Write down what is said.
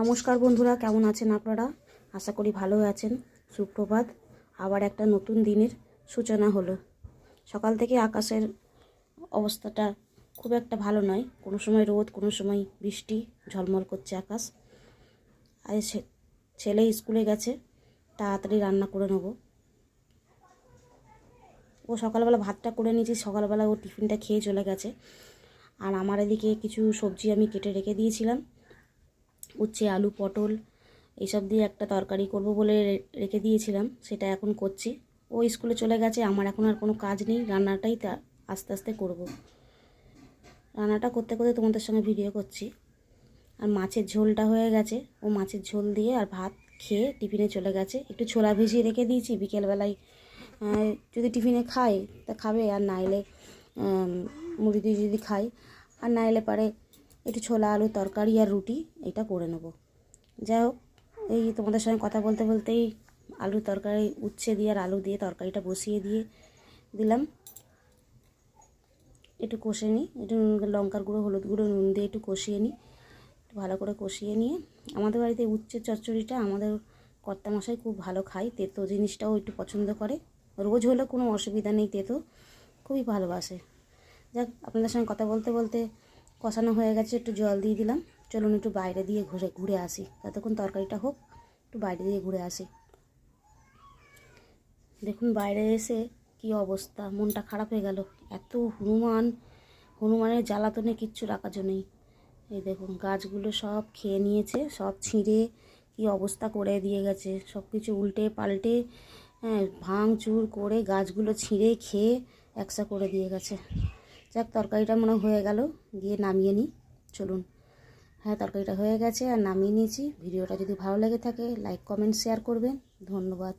নমস্কার বন্ধুরা, কেমন আছেন আপনারা? আশা করি ভালো আছেন। সুপ্রভাত। আবার একটা নতুন দিনের সূচনা হলো। সকাল থেকে আকাশের অবস্থাটা খুব একটা ভালো নয়, কোনো সময় রোদ, কোনো সময় বৃষ্টি, ঝলমল করছে আকাশ। আজ ছেলে স্কুলে গেছে, তাড়াতাড়ি রান্না করে নেব। ও সকালবেলা ভাতটা করে নিয়েছি, সকালবেলা ও টিফিনটা খেয়ে চলে গেছে। আর আমার এদিকে কিছু সবজি আমি কেটে রেখে দিয়েছিলাম, উচ্ছে, আলু, পটল এইসব দিয়ে একটা তরকারি করব বলে রেখে দিয়েছিলাম, সেটা এখন করছি। ও স্কুলে চলে গেছে, আমার এখন আর কোনো কাজ নেই, রান্নাটাই আস্তে আস্তে করব। রান্নাটা করতে করতে তোমাদের সঙ্গে ভিডিও করছি। আর মাছের ঝোলটা হয়ে গেছে, ও মাছের ঝোল দিয়ে আর ভাত খেয়ে টিফিনে চলে গেছে। একটু ছোলা ভিজিয়ে রেখে দিয়েছি, বিকেলবেলায় যদি টিফিনে খায় তা খাবে, আর না এলে মুড়ি দিয়ে যদি খাই, আর না এলে পারে একটু ছোলা আলু তরকারি আর রুটি এটা করে নেব। যাই হোক, এই তোমাদের সঙ্গে কথা বলতে বলতেই আলুর তরকারি, উচ্ছে দিয়ে আর আলু দিয়ে তরকারিটা বসিয়ে দিয়ে দিলাম। একটু কষে নিই, একটু লঙ্কার গুঁড়ো, হলুদ গুঁড়ো, নুন দিয়ে একটু কষিয়ে নিই। একটু ভালো করে কষিয়ে নিয়ে, আমাদের বাড়িতে উচ্ছের চচ্চড়িটা আমাদের কর্তামশাই খুব ভালো খায়, তেতো জিনিসটাও একটু পছন্দ করে। রোজ হলে কোনো অসুবিধা নেই, তেতো খুবই ভালোবাসে। যাক, আপনাদের সঙ্গে কথা বলতে বলতে কষানো হয়ে গেছে, একটু জল দিয়ে দিলাম। চলুন একটু বাইরে দিয়ে ঘুরে আসি, ততক্ষণ তরকারিটা হোক, একটু বাইরে দিয়ে ঘুরে আসি। দেখুন বাইরে এসে কি অবস্থা, মনটা খারাপ হয়ে গেল। এত হনুমানের জ্বালাতনে কিচ্ছু রাখার জন্যই। এই দেখুন গাছগুলো সব খেয়ে নিয়েছে, সব ছিঁড়ে কি অবস্থা করে দিয়ে গেছে, সব কিছু উল্টে পাল্টে, হ্যাঁ, ভাঙচুর করে গাছগুলো ছিঁড়ে খেয়ে একসা করে দিয়ে গেছে। যাক, তরকারিটা মনে হয়ে গেল, গিয়ে নামিয়ে নিই। চলুন। হ্যাঁ, তরকারিটা হয়ে গেছে আর নামিয়ে নিয়েছি। ভিডিওটা যদি ভালো লেগে থাকে লাইক, কমেন্ট, শেয়ার করবেন। ধন্যবাদ।